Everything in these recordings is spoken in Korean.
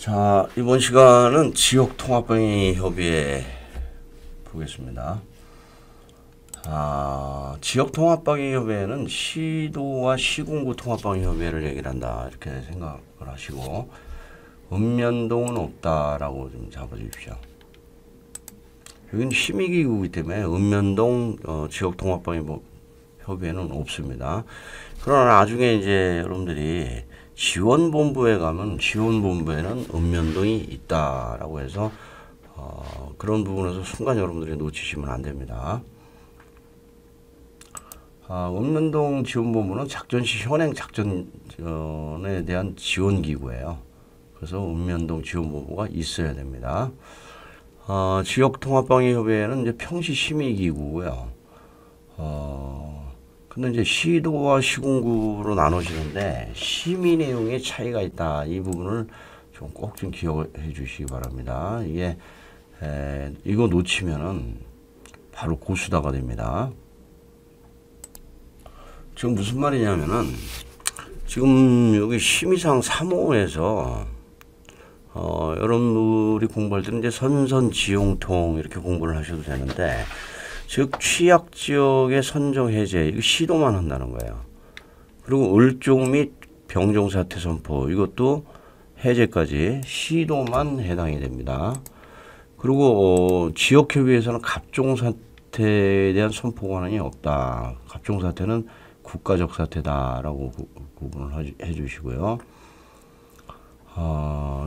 자, 이번 시간은 지역통합방위 협의회 보겠습니다. 지역통합방위 협의회는 시도와 시군구 통합방위 협의회를 얘기를 한다 이렇게 생각을 하시고, 읍면동은 없다라고 좀 잡아주십시오. 여기는 심의기구이기 때문에 읍면동 지역통합방위 협의회는 없습니다. 그러나 나중에 이제 여러분들이 지원본부에 가면 지원본부에는 읍면동이 있다라고 해서 그런 부분에서 순간 여러분들이 놓치시면 안 됩니다. 읍면동 지원본부는 작전시 현행 작전에 대한 지원기구예요. 그래서 읍면동 지원본부가 있어야 됩니다. 지역통합방위협의회는 이제 평시 심의기구고요. 근데 이제 시도와 시군구로 나누시는데 심의 내용에 차이가 있다. 이 부분을 좀 꼭 좀 기억해 주시기 바랍니다. 이게 이거 놓치면은 바로 고수다가 됩니다. 지금 무슨 말이냐면은, 지금 여기 심의사항 3호에서 여러분들이 공부할 때는 이제 선선지용통 이렇게 공부를 하셔도 되는데, 즉 취약지역의 선정 해제, 이거 시도만 한다는 거예요. 그리고 을종 및 병종 사태 선포, 이것도 해제까지 시도만 해당이 됩니다. 그리고 지역협의회에서는 갑종 사태에 대한 선포 권한이 없다. 갑종 사태는 국가적 사태다라고 구분을 해주시고요.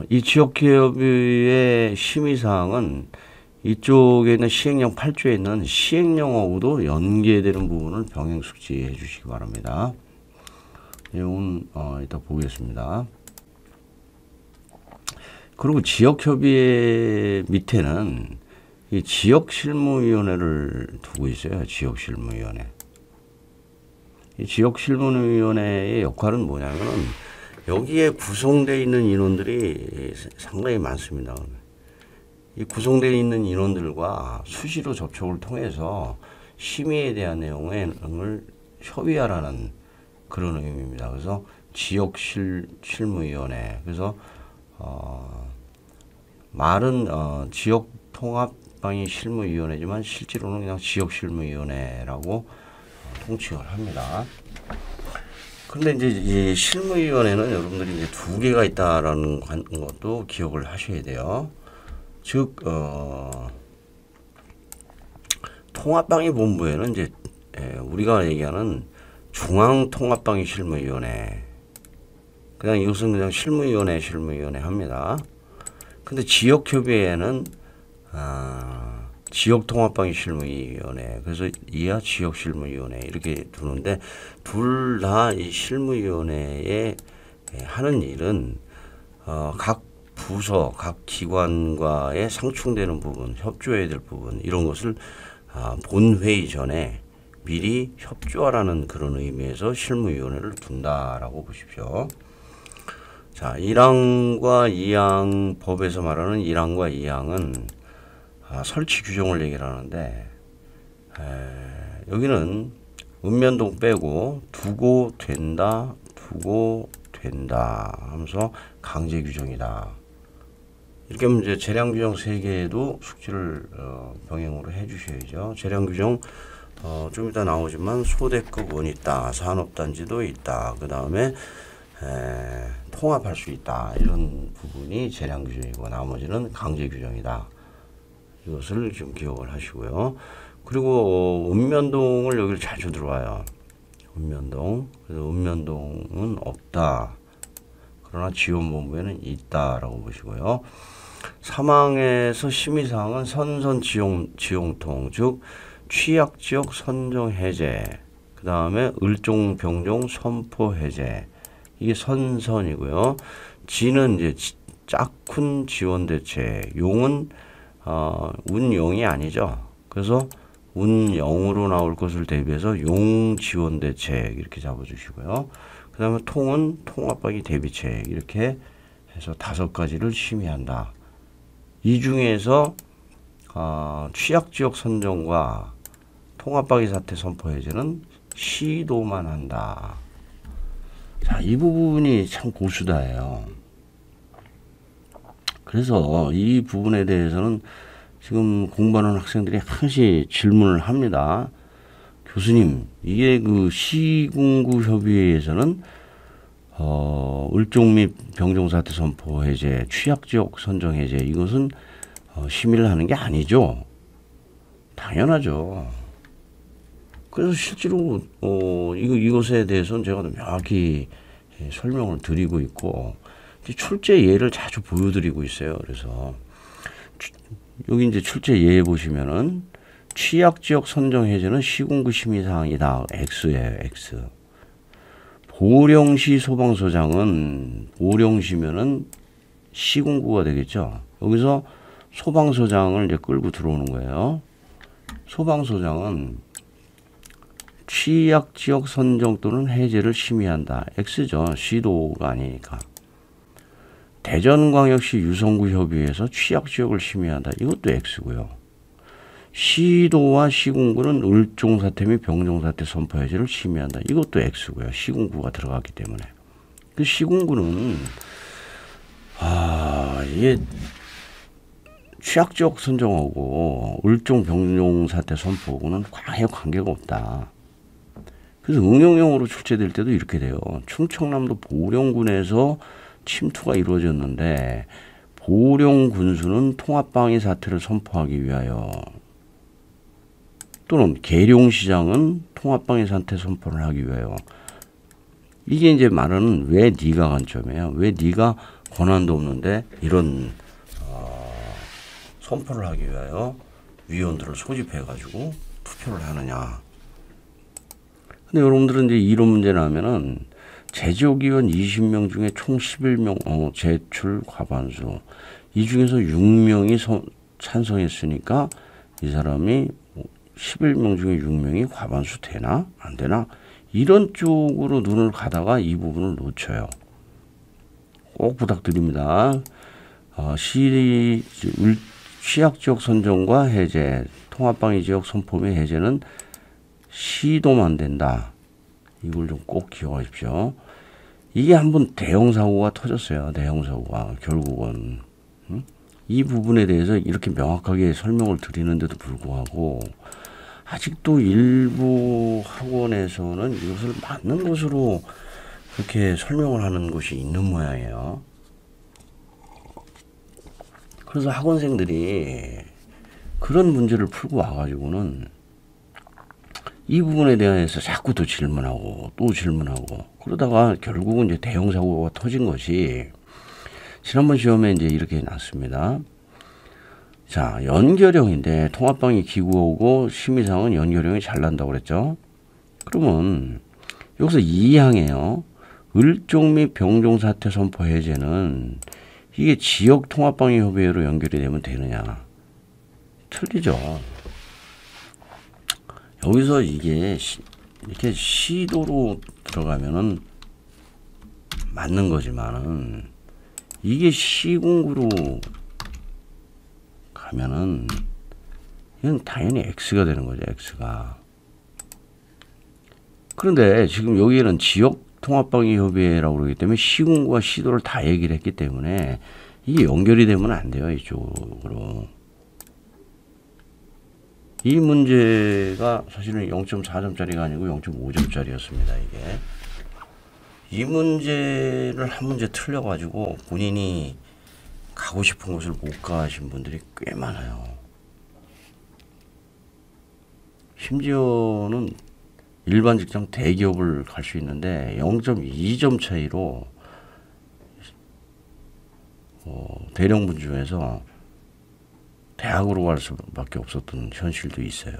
이 지역협의회 심의사항은 이쪽에 있는 시행령 8조에 있는 시행령하고도 연계되는 부분을 병행 숙지해 주시기 바랍니다. 내용은 이따 보겠습니다. 그리고 지역협의회 밑에는 이 지역실무위원회를 두고 있어요. 지역실무위원회. 이 지역실무위원회의 역할은 뭐냐면은, 여기에 구성되어 있는 인원들이 상당히 많습니다. 이 구성되어 있는 인원들과 수시로 접촉을 통해서 심의에 대한 내용을 협의하라는 그런 의미입니다. 그래서 지역실무위원회. 그래서 말은 지역통합방위 실무위원회지만 실제로는 그냥 지역실무위원회라고 통칭을 합니다. 근데 이제 이 실무위원회는 여러분들이 이제 두 개가 있다라는 것도 기억을 하셔야 돼요. 즉, 통합방위 본부에는 이제 우리가 얘기하는 중앙통합방위 실무위원회, 그냥 이것은 그냥 실무위원회 합니다. 근데 지역협의회는 지역통합방위 실무위원회, 그래서 이하 지역실무위원회 이렇게 두는데, 둘 다 이 실무위원회에 하는 일은 각 부서, 각 기관과의 상충되는 부분, 협조해야 될 부분, 이런 것을 본회의 전에 미리 협조하라는 그런 의미에서 실무위원회를 둔다라고 보십시오. 자, 1항과 2항 법에서 말하는 1항과 2항은 설치 규정을 얘기를 하는데, 여기는 읍면동 빼고 두고 된다 하면서 강제 규정이다. 이렇게 하면 이제 재량 규정 3개에도 숙지를 병행으로 해 주셔야죠. 재량 규정 좀 이따 나오지만 소대급은 있다, 산업단지도 있다, 그 다음에 통합할 수 있다, 이런 부분이 재량 규정이고 나머지는 강제 규정이다. 이것을 좀 기억을 하시고요. 그리고 읍면동을 여기를 자주 들어와요. 읍면동. 그래서 읍면동은 없다. 그러나 지원본부에는 있다라고 보시고요. 3항에서 심의사항은 선선지용통, 즉 취약지역 선정 해제, 그 다음에 을종 병종 선포 해제, 이게 선선이고요. 지는 이제 짝훈 지원 대책, 용은 운용이 아니죠. 그래서 운영으로 나올 것을 대비해서 용 지원 대책 이렇게 잡아주시고요. 그 다음에 통은 통합방위 대비책, 이렇게 해서 5가지를 심의한다. 이 중에서 취약지역 선정과 통합방위 사태 선포 해제는 시도만 한다. 자, 이 부분이 참 고수다예요. 그래서 이 부분에 대해서는 지금 공부하는 학생들이 항시 질문을 합니다. 교수님, 이게 그 시군구 협의회에서는 을종 및 병종사태 선포 해제, 취약지역 선정 해제 이것은 심의를 하는 게 아니죠. 당연하죠. 그래서 실제로 이것에 대해서는 제가 명확히 설명을 드리고 있고 출제 예를 자주 보여드리고 있어요. 그래서 여기 이제 출제 예 보시면은 취약지역 선정 해제는 시군구 심의사항이다. X예요. X. 보령시 소방서장은 보령시면은 시군구가 되겠죠. 여기서 소방서장을 이제 끌고 들어오는 거예요. 소방서장은 취약지역 선정 또는 해제를 심의한다. X죠. 시도가 아니니까. 대전광역시 유성구 협의회에서 취약지역을 심의한다. 이것도 X고요. 시도와 시군구는 을종사태 및 병종사태 선포 해제를 심의한다. 이것도 X고요. 시군구가 들어갔기 때문에. 그 시군구는 이게 취약지역 선정하고 을종 병종사태 선포하고는 아예 관계가 없다. 그래서 응용형으로 출제될 때도 이렇게 돼요. 충청남도 보령군에서 침투가 이루어졌는데 보령군수는 통합방위 사태를 선포하기 위하여 또는 계룡시장은 통합방위 사태 선포를 하기 위하여 이게 이제 말하는 왜 네가 관점이에요. 왜 네가 권한도 없는데 이런 선포를 하기 위하여 위원들을 소집해가지고 투표를 하느냐. 근데 여러분들은 이제 이런 문제 나면은 제적위원 20명 중에 총 11명 제출 과반수 이 중에서 6명이 찬성했으니까 이 사람이 11명 중에 6명이 과반수 되나 안 되나 이런 쪽으로 눈을 가다가 이 부분을 놓쳐요. 꼭 부탁드립니다. 취약지역 선정과 해제, 통합방위 지역 선포 및 해제는 시도만 된다. 이걸 좀 꼭 기억하십시오. 이게 한번 대형 사고가 터졌어요. 대형 사고가 결국은 이 부분에 대해서 이렇게 명확하게 설명을 드리는데도 불구하고 아직도 일부 학원에서는 이것을 맞는 것으로 그렇게 설명을 하는 곳이 있는 모양이에요. 그래서 학원생들이 그런 문제를 풀고 와가지고는 이 부분에 대해서 자꾸 또 질문하고 그러다가 결국은 이제 대형 사고가 터진 것이 지난번 시험에 이제 이렇게 났습니다. 자, 연결형인데 통합방위 기구하고 심의사항은 연결형이 잘 난다고 그랬죠. 그러면 여기서 2항이에요. 을종 및 병종 사태 선포 해제는 이게 지역 통합방위 협의회로 연결이 되면 되느냐? 틀리죠. 여기서 이게 이렇게 시도로 들어가면은 맞는 거지만은 이게 시군구로 가면은 이건 당연히 X가 되는 거죠. X가. 그런데 지금 여기에는 지역 통합방위 협의회라고 그러기 때문에 시군구와 시도를 다 얘기를 했기 때문에 이게 연결이 되면 안 돼요. 이쪽으로. 이 문제가 사실은 0.4점짜리가 아니고 0.5점짜리였습니다. 이게. 이 문제를 한 문제 틀려가지고 본인이 가고 싶은 곳을 못 가신 분들이 꽤 많아요. 심지어는 일반 직장 대기업을 갈 수 있는데 0.2점 차이로 대령 분주에서 대학으로 갈 수밖에 없었던 현실도 있어요.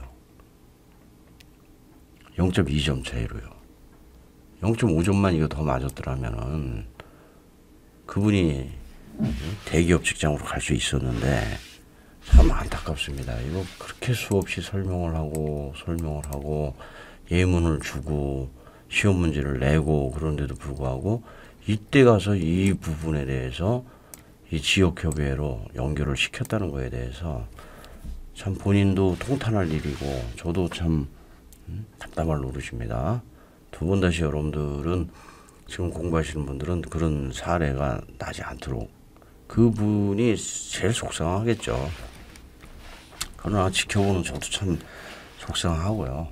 0.2점 차이로요. 0.5점만 이거 더 맞았더라면은 그분이 대기업 직장으로 갈 수 있었는데 참 안타깝습니다. 이거 그렇게 수없이 설명을 하고 예문을 주고 시험 문제를 내고 그런데도 불구하고 이때 가서 이 부분에 대해서 이 지역협의회로 연결을 시켰다는 거에 대해서 참 본인도 통탄할 일이고 저도 참 답답할 노릇입니다. 두 번 다시 여러분들은 지금 공부하시는 분들은 그런 사례가 나지 않도록 그분이 제일 속상하겠죠. 그러나 지켜보는 저도 참 속상하고요.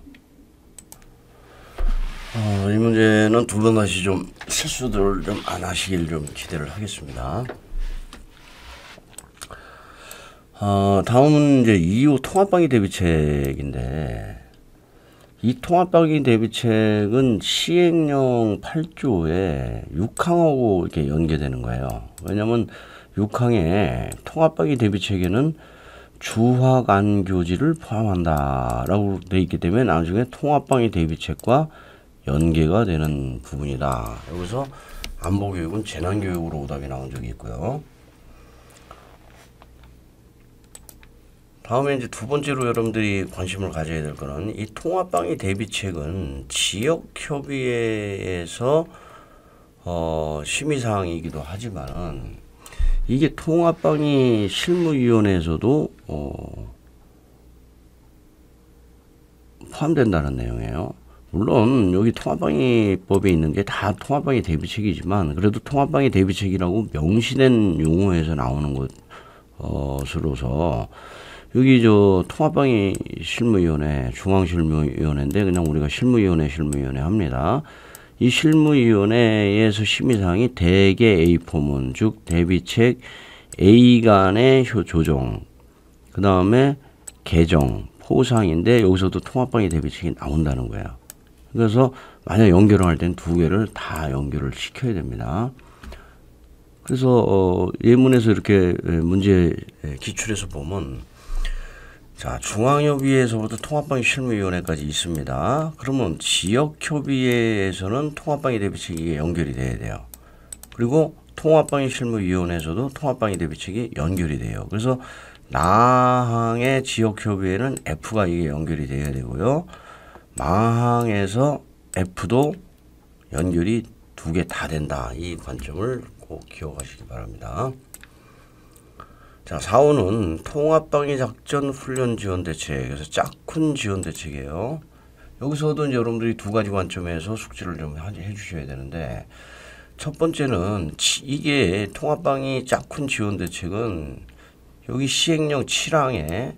이 문제는 두 번 다시 좀 실수들을 좀 안 하시길 좀 기대를 하겠습니다. 다음은 이제 2호 통합방위 대비책인데, 이 통합방위 대비책은 시행령 8조에 6항하고 이렇게 연계되는 거예요. 왜냐면 6항에 통합방위 대비체계는 주화간교지를 포함한다라고 되어 있기 때문에 나중에 통합방위 대비책과 연계가 되는 부분이다. 여기서 안보교육은 재난교육으로 오답이 나온 적이 있고요. 다음에 이제 두 번째로 여러분들이 관심을 가져야 될 거는 이 통합방위 대비책은 지역협의회에서 심의사항이기도 하지만은 이게 통합방위 실무위원회에서도 포함된다는 내용이에요. 물론 여기 통합방위법에 있는 게 다 통합방위 대비책이지만 그래도 통합방위 대비책이라고 명시된 용어에서 나오는 것으로서 여기 저 통합방위 실무위원회, 중앙실무위원회인데 그냥 우리가 실무위원회 합니다. 이 실무위원회에서 심의사항이 대개 A포문, 즉 대비책 A 간의 조정, 그 다음에 개정, 포상인데 여기서도 통합방위 대비책이 나온다는 거예요. 그래서 만약 연결을 할 때는 두 개를 다 연결을 시켜야 됩니다. 그래서 예문에서 이렇게 문제 기출해서 보면 자, 중앙협의회에서부터 통합방위 실무위원회까지 있습니다. 그러면 지역협의회에서는 통합방위 대비책이 연결이 돼야 돼요. 그리고 통합방위 실무위원회에서도 통합방위 대비책이 연결이 돼요. 그래서 나항의 지역협의회는 F가 이게 연결이 돼야 되고요. 마항에서 F도 연결이 두 개 다 된다. 이 관점을 꼭 기억하시기 바랍니다. 자, 4호는 통합방위 작전 훈련 지원 대책. 그래서 짝훈 지원 대책이에요. 여기서도 이제 여러분들이 두 가지 관점에서 숙지를 좀 해주셔야 되는데, 첫 번째는 이게 통합방위 짝훈 지원 대책은 여기 시행령 7항에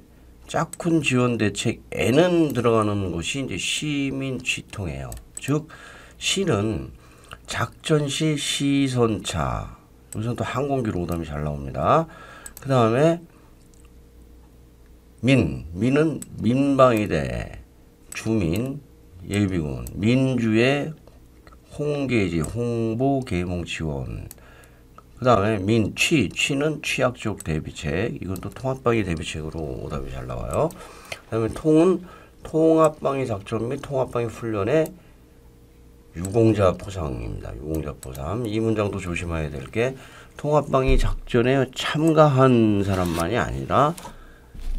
짝훈 지원 대책 N은 들어가는 것이 이제 시민 취통이에요. 즉 시는 작전 시 시선차. 여기서 또 항공기로 오답이 잘 나옵니다. 그 다음에 민은 민방위대, 주민, 예비군, 민주의 홍계지, 홍보, 계몽 지원. 그 다음에 취는 취약적 대비책. 이건 또 통합방위 대비책으로 오답이 잘 나와요. 그 다음에 통은 통합방위 작전 및 통합방위 훈련의 유공자 포상입니다. 유공자 포상. 이 문장도 조심해야 될 게 통합방위 작전에 참가한 사람만이 아니라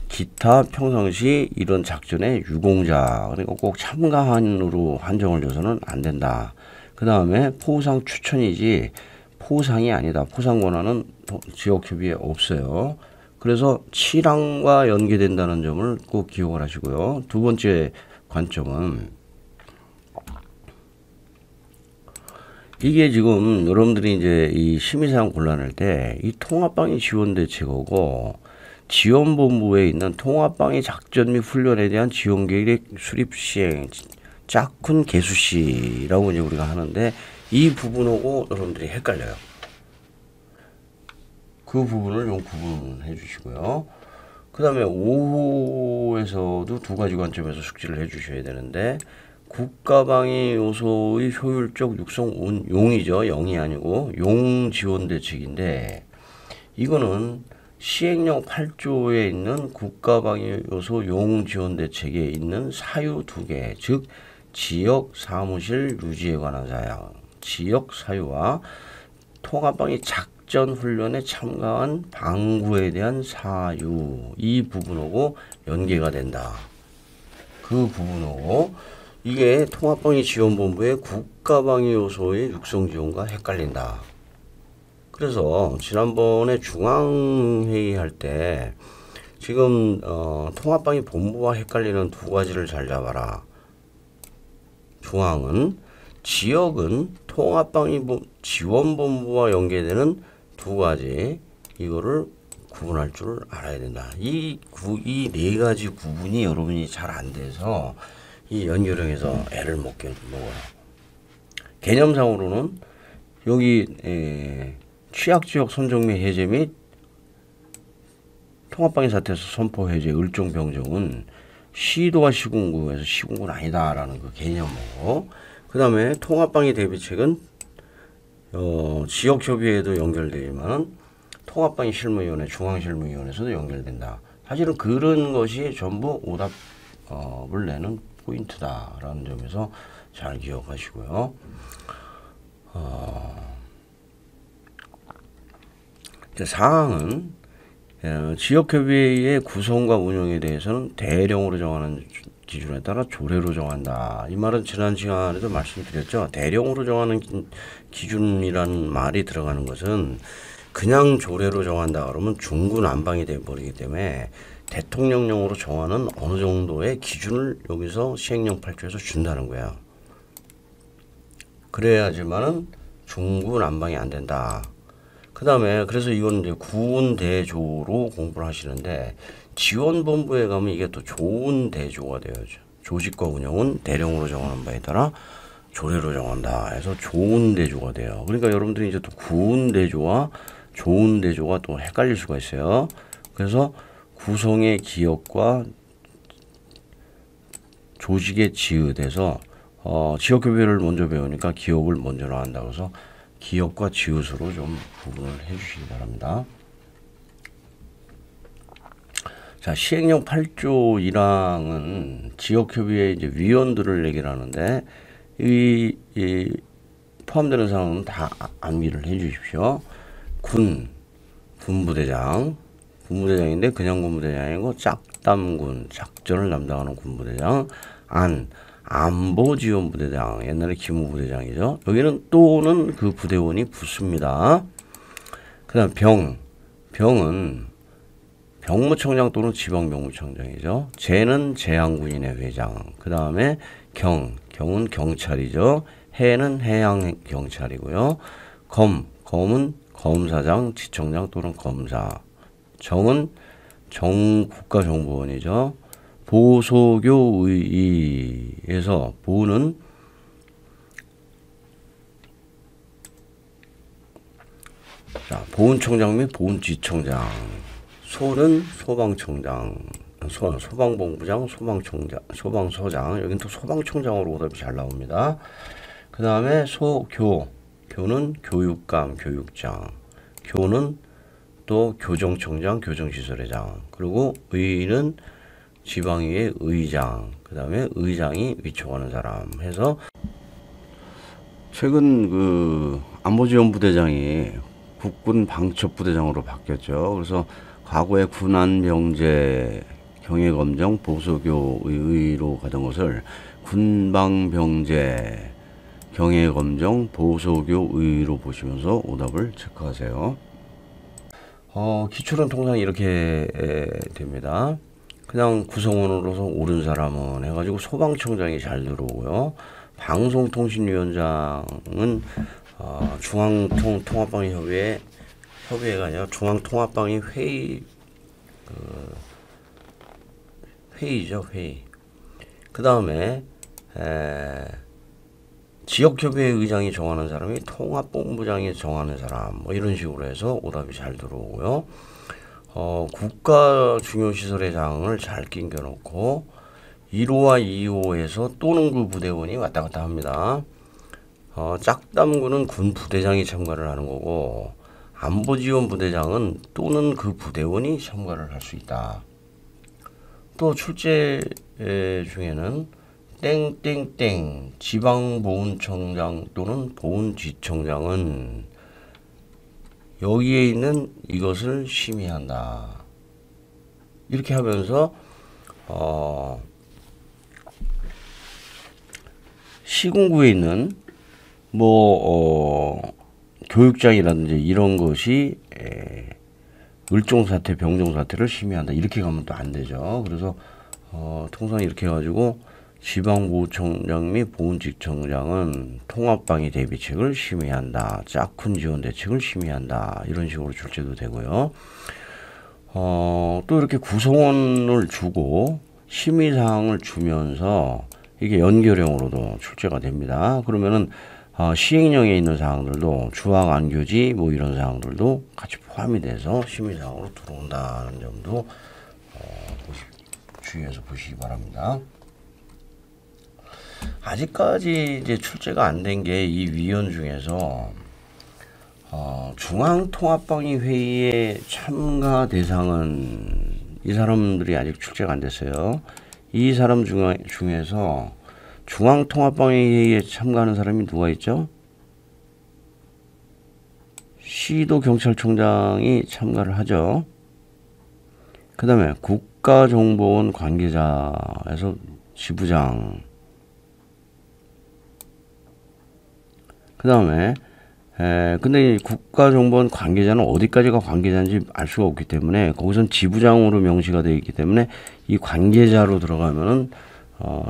기타 평상시 이런 작전의 유공자, 그러니까 꼭 참가한으로 한정을 줘서는 안 된다. 그 다음에 포상 추천이지 포상이 아니다. 포상 권한은 지역협의회에 없어요. 그래서 7항과 연계된다는 점을 꼭 기억을 하시고요. 두 번째 관점은 이게 지금 여러분들이 이제 이 심의사항 곤란할 때 이 통합방위 지원대책하고 지원본부에 있는 통합방위 작전 및 훈련에 대한 지원계획 수립 시행 짝훈 개수시라고 이제 우리가 하는데 이 부분하고 여러분들이 헷갈려요. 그 부분을 좀 구분해 주시고요. 그 다음에 5호에서도 두 가지 관점에서 숙지를 해 주셔야 되는데 국가방위 요소의 효율적 육성 용이죠. 영이 아니고 용 지원 대책인데 이거는 시행령 8조에 있는 국가방위 요소 용 지원 대책에 있는 사유 두 개, 즉 지역 사무실 유지에 관한 사항, 지역 사유와 통합방위 작전 훈련에 참가한 방구에 대한 사유, 이 부분하고 연계가 된다. 그 부분하고 이게 통합방위 지원본부의 국가방위 요소의 육성 지원과 헷갈린다. 그래서 지난번에 중앙회의 할 때 지금 통합방위 본부와 헷갈리는 두 가지를 잘 잡아라. 중앙은 지역은 통합방위 지원본부와 연계되는 두 가지 이거를 구분할 줄 알아야 된다. 이 네 가지 구분이 여러분이 잘 안 돼서 이 연결형에서 애를 먹어요. 개념상으로는 여기 취약지역 선정매 해제 및 통합방위 사태에서 선포 해제 을종 병정은 시도와 시군구에서 시군구는 아니다라는 그 개념이고, 그 다음에 통합방위 대비책은 지역협의회에도 연결되지만은 통합방위 실무위원회, 중앙실무위원회에서도 연결된다. 사실은 그런 것이 전부 오답을 내는 포인트다라는 점에서 잘 기억하시고요. 사항은 지역협의회의 구성과 운영에 대해서는 대령으로 정하는 기준에 따라 조례로 정한다. 이 말은 지난 시간에도 말씀드렸죠. 대령으로 정하는 기준이라는 말이 들어가는 것은 그냥 조례로 정한다 그러면 중구난방이 되어버리기 때문에 대통령령으로 정하는 어느 정도의 기준을 여기서 시행령 8조에서 준다는 거예요. 그래야지만은 중구난방이 안 된다. 그 다음에 그래서 이건 이제 구운대조로 공부를 하시는데, 지원본부에 가면 이게 또 조운대조가 돼요. 조직과 운영은 대령으로 정하는 바에 따라 조례로 정한다 해서 조운대조가 돼요. 그러니까 여러분들이 이제 또 구운대조와 조운대조가 또 헷갈릴 수가 있어요. 그래서 구성의 기업과 조직의 지읒에서 지역협의회를 먼저 배우니까 기업을 먼저 나간다. 그래서 기업과 지읒으로 좀 구분을 해주시기 바랍니다. 자, 시행령 8조 1항은 지역협의회 이제 위원들을 얘기를 하는데, 이 포함되는 사항은 다 암기를 해 주십시오. 군부대장인데 그냥 군부대장이고, 짝담군, 작전을 담당하는 군부대장, 안보지원부대장, 옛날에 기무부대장이죠. 여기는 또는 그 부대원이 붙습니다. 그 다음 병은 병무청장 또는 지방병무청장이죠. 제는 제항군인의 회장. 그 다음에 경은 경찰이죠. 해는 해양경찰이고요. 검은 검사장, 지청장 또는 검사. 정은 국가정보원이죠. 보소교의에서 보는 보훈청장 및 보훈지청장, 소는 소방청장, 소방본부장, 소방총장, 소방서장. 여긴 또 소방총장으로 오답이 잘 나옵니다. 그 다음에 교는 교육감, 교육장, 교는 또 교정청장, 교정시설회장, 그리고 의는 지방의회 의장, 그 다음에 의장이 위촉하는 사람 해서, 최근 그 안보지원부대장이 국군 방첩부대장으로 바뀌었죠. 그래서 과거에 군안병제 경예검정 보소교의로 가던 것을 군방병제 경예검정 보소교의로 보시면서 오답을 체크하세요. 기출은 통상 이렇게 됩니다. 그냥 구성원으로서 옳은 사람은 해가지고 소방청장이 잘 들어오고요. 방송통신위원장은 중앙통합방위협의회가 아니라 중앙통합방위 회의죠, 회의. 그 다음에 지역협의회 의장이 정하는 사람이 통합본부장이 정하는 사람, 뭐 이런 식으로 해서 오답이 잘 들어오고요. 국가 중요시설회장을 잘 낑겨놓고 1호와 2호에서 또는 그 부대원이 왔다 갔다 합니다. 짝담구는 군 부대장이 참가를 하는 거고, 안보지원 부대장은 또는 그 부대원이 참가를 할 수 있다. 또 출제 중에는 땡땡땡 지방보훈청장 또는 보훈지청장은 여기에 있는 이것을 심의한다. 이렇게 하면서 시군구에 있는 교육장이라든지 이런 것이 을종사태, 병종사태를 심의한다. 이렇게 가면 또 안 되죠. 그래서 통상 이렇게 해가지고 지방보훈청장 및 보훈직청장은 통합방위 대비책을 심의한다. 짝훈 지원 대책을 심의한다. 이런 식으로 출제도 되고요. 또 이렇게 구성원을 주고 심의사항을 주면서 이게 연결형으로도 출제가 됩니다. 그러면은 시행령에 있는 사항들도 주학 안교지 뭐 이런 사항들도 같이 포함이 돼서 심의사항으로 들어온다는 점도 주의해서 보시기 바랍니다. 아직까지 이제 출제가 안 된 게 이 위원 중에서 중앙통합방위회의에 참가 대상은 이 사람들이 아직 출제가 안 됐어요. 이 사람 중에서 중앙통합방위회의에 참가하는 사람이 누가 있죠? 시도경찰청장이 참가를 하죠. 그 다음에 국가정보원 관계자에서 지부장, 그 다음에 근데 이 국가정보원 관계자는 어디까지가 관계자인지 알 수가 없기 때문에 거기선 지부장으로 명시가 되어 있기 때문에 이 관계자로 들어가면은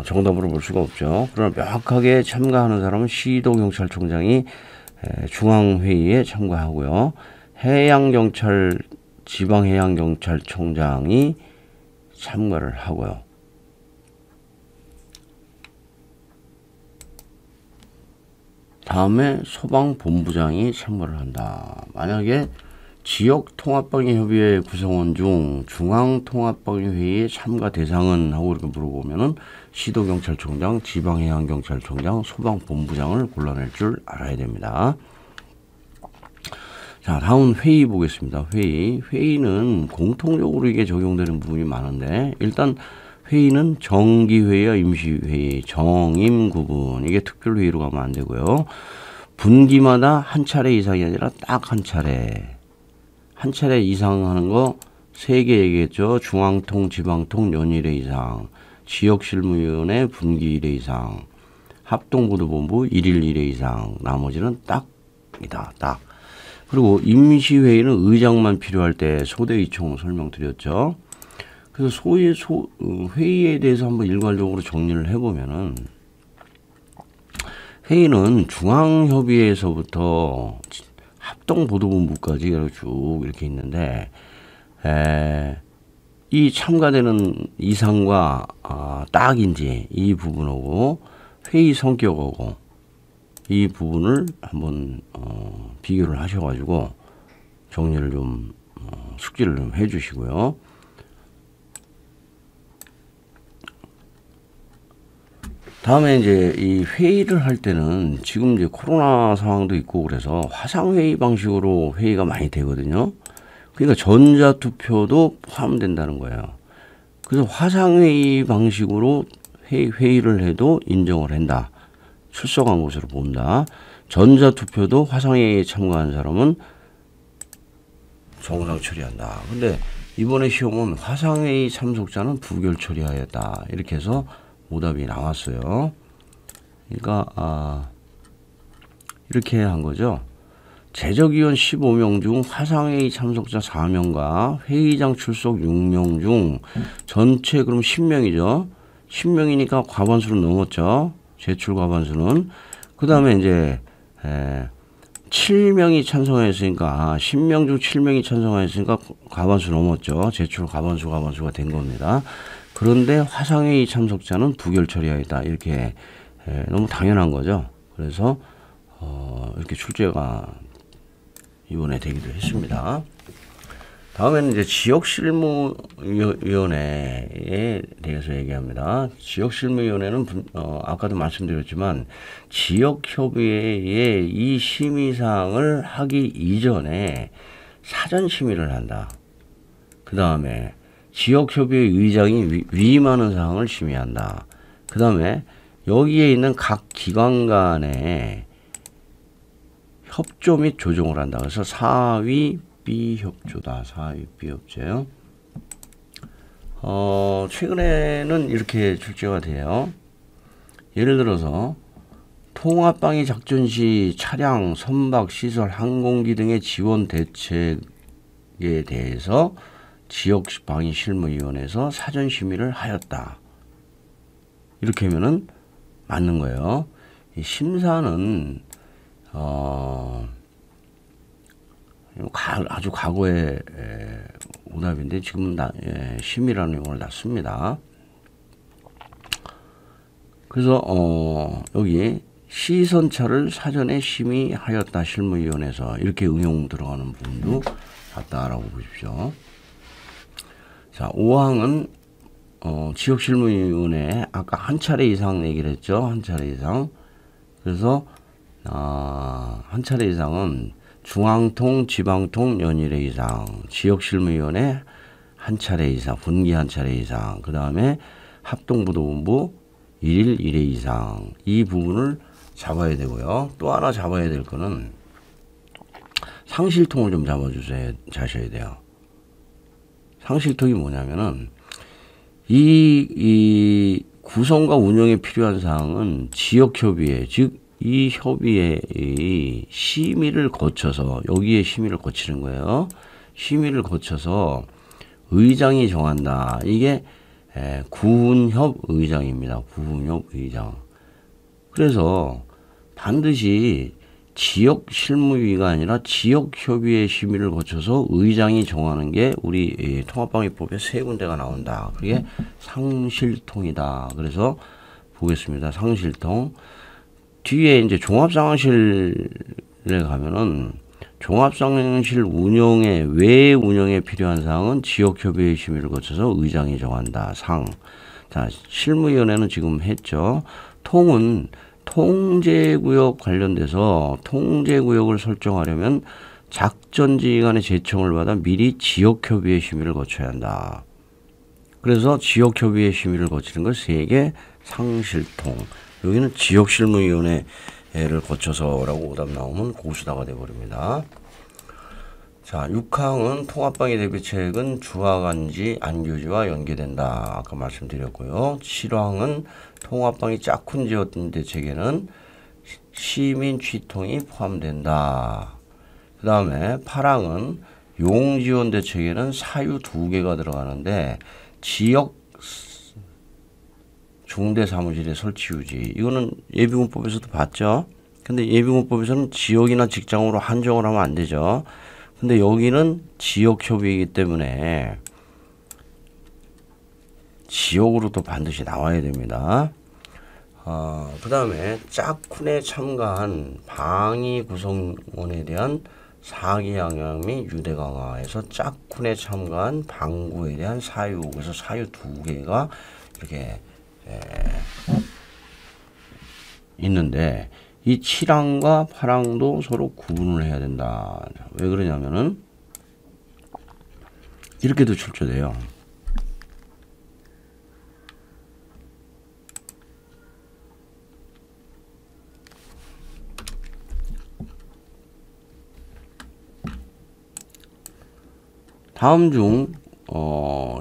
정답으로 볼 수가 없죠. 그러나 명확하게 참가하는 사람은 시도경찰청장이 중앙회의에 참가하고요. 해양경찰 지방해양경찰청장이 참가를 하고요. 다음에 소방본부장이 참가를 한다. 만약에 지역통합방위협의회 구성원 중 중앙통합방위회의에 참가 대상은 하고 이렇게 물어보면은 시도경찰청장, 지방해양경찰청장, 소방본부장을 골라낼 줄 알아야 됩니다. 자, 다음 회의 보겠습니다. 회의는 공통적으로 이게 적용되는 부분이 많은데 일단 회의는 정기회의와 임시회의, 정임 구분, 이게 특별회의로 가면 안 되고요. 분기마다 한 차례 이상이 아니라 딱 한 차례 이상 하는 거 3개 얘기했죠. 중앙통, 지방통 연일 1회 이상, 지역실무위원회 분기 1회 이상, 합동보도본부 1일 1회 이상, 나머지는 딱이다. 딱. 그리고 임시회의는 의장만 필요할 때 소대의총 설명드렸죠. 그래서 회의에 대해서 한번 일괄적으로 정리를 해보면은 회의는 중앙협의회에서부터 합동보도본부까지 쭉 이렇게 있는데 이 참가되는 이상과 딱인지 이 부분하고 회의 성격하고 이 부분을 한번 비교를 하셔가지고 정리를 좀 숙지를 좀 해주시고요. 다음에 이제 이 회의를 할 때는 지금 이제 코로나 상황도 있고 그래서 화상회의 방식으로 회의가 많이 되거든요. 그러니까 전자투표도 포함된다는 거예요. 그래서 화상회의 방식으로 회의를 해도 인정을 한다. 출석한 것으로 본다. 전자투표도 화상회의에 참가한 사람은 정상 처리한다. 근데 이번에 시험은 화상회의 참석자는 부결 처리하였다. 이렇게 해서 오답이 나왔어요. 그러니까 이렇게 한 거죠. 제적위원 15명 중 화상회의 참석자 4명과 회의장 출석 6명 중 전체 그럼 10명이죠. 10명이니까 과반수를 넘었죠. 제출 과반수는. 그 다음에 이제 7명이 찬성했으니까 10명 중 7명이 찬성했으니까 과반수 넘었죠. 제출 과반수가 된 겁니다. 그런데 화상회의 참석자는 부결 처리하였다. 이렇게 너무 당연한 거죠. 그래서 이렇게 출제가 이번에 되기도 했습니다. 다음에는 이제 지역실무위원회에 대해서 얘기합니다. 지역실무위원회는 아까도 말씀드렸지만 지역협의회에 이 심의사항을 하기 이전에 사전심의를 한다. 그 다음에 지역협의회 의장이 위임하는 사항을 심의한다. 그 다음에 여기에 있는 각 기관 간의 협조 및 조정을 한다. 그래서 사위 비협조다. 사위 비협조요. 최근에는 이렇게 출제가 돼요. 예를 들어서 통합방위 작전 시 차량, 선박, 시설, 항공기 등의 지원 대책에 대해서 지역방위실무위원회에서 사전심의를 하였다. 이렇게 하면은 맞는 거예요. 이 심사는 아주 과거의 오답인데 지금은 심이라는 용어를 놨습니다. 그래서 여기 시선차를 사전에 심의하였다 실무위원회에서 이렇게 응용 들어가는 부분도 맞다라고 보십시오. 자, 5항은 지역실무위원회 아까 한 차례 이상 얘기를 했죠. 한 차례 이상. 그래서 한 차례 이상은 중앙통, 지방통 연일회 이상, 지역실무위원회 한 차례 이상, 분기 한 차례 이상, 그 다음에 합동부도본부 1일 1회 이상, 이 부분을 잡아야 되고요. 또 하나 잡아야 될 거는 상실통을 좀 자셔야 돼요. 상실통이 뭐냐면은 이 구성과 운영에 필요한 사항은 지역협의회, 즉 이 협의회의 심의를 거쳐서 여기에 심의를 거치는 거예요. 심의를 거쳐서 의장이 정한다. 이게 구훈협 의장입니다. 구훈협 의장. 그래서 반드시 지역 실무위가 아니라 지역협의회 심의를 거쳐서 의장이 정하는 게 우리 통합방위법에 세 군데가 나온다. 그게 상실통이다. 그래서 보겠습니다. 상실통. 뒤에 이제 종합상황실에 가면은 종합상황실 외 운영에 필요한 사항은 지역협의회 심의를 거쳐서 의장이 정한다. 자, 실무위원회는 지금 했죠. 통은 통제구역 관련돼서 통제구역을 설정하려면 작전지휘관의 제청을 받아 미리 지역협의회 심의를 거쳐야 한다. 그래서 지역협의회 심의를 거치는 걸 세 개 상실통. 여기는 지역실무위원회를 거쳐서라고 오답 나오면 고수다가 돼버립니다. 자, 6항은 통합방위 대비책은 주화간지 안교지와 연계된다. 아까 말씀드렸고요. 7항은 통합방위 짝꿍 지원 대책에는 시민 취통이 포함된다. 그 다음에 8항은 용지원 대책에는 사유 2개가 들어가는데 지역 중대사무실의 설치 유지. 이거는 예비군법에서도 봤죠. 근데 예비군법에서는 지역이나 직장으로 한정을 하면 안 되죠. 근데 여기는 지역협의이기 때문에 지역으로도 반드시 나와야 됩니다. 그 다음에 짝쿤에 참가한 방위 구성원에 대한 사기 양형 및 유대 강화에서 짝쿤에 참가한 방구에 대한 사유, 그래서 사유 2개가 이렇게 있는데 이 7항과 8항도 서로 구분을 해야 된다. 왜 그러냐면은 이렇게도 출제돼요. 다음 중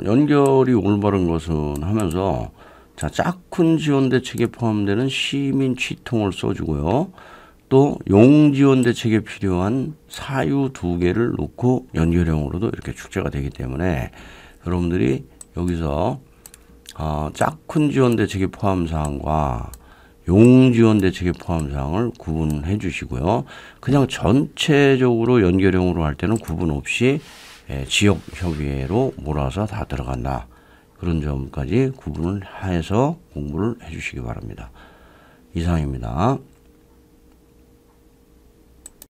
연결이 올바른 것은 하면서 자, 짝쿤 지원 대책에 포함되는 시민 취통을 써주고요. 또 용 지원 대책에 필요한 사유 2개를 놓고 연결형으로도 이렇게 축제가 되기 때문에 여러분들이 여기서 짝쿤 지원 대책에 포함 사항과 용 지원 대책에 포함 사항을 구분해 주시고요. 그냥 전체적으로 연결형으로 할 때는 구분 없이 지역협의회로 몰아서 다 들어간다. 그런 점까지 구분을 해서 공부를 해주시기 바랍니다. 이상입니다.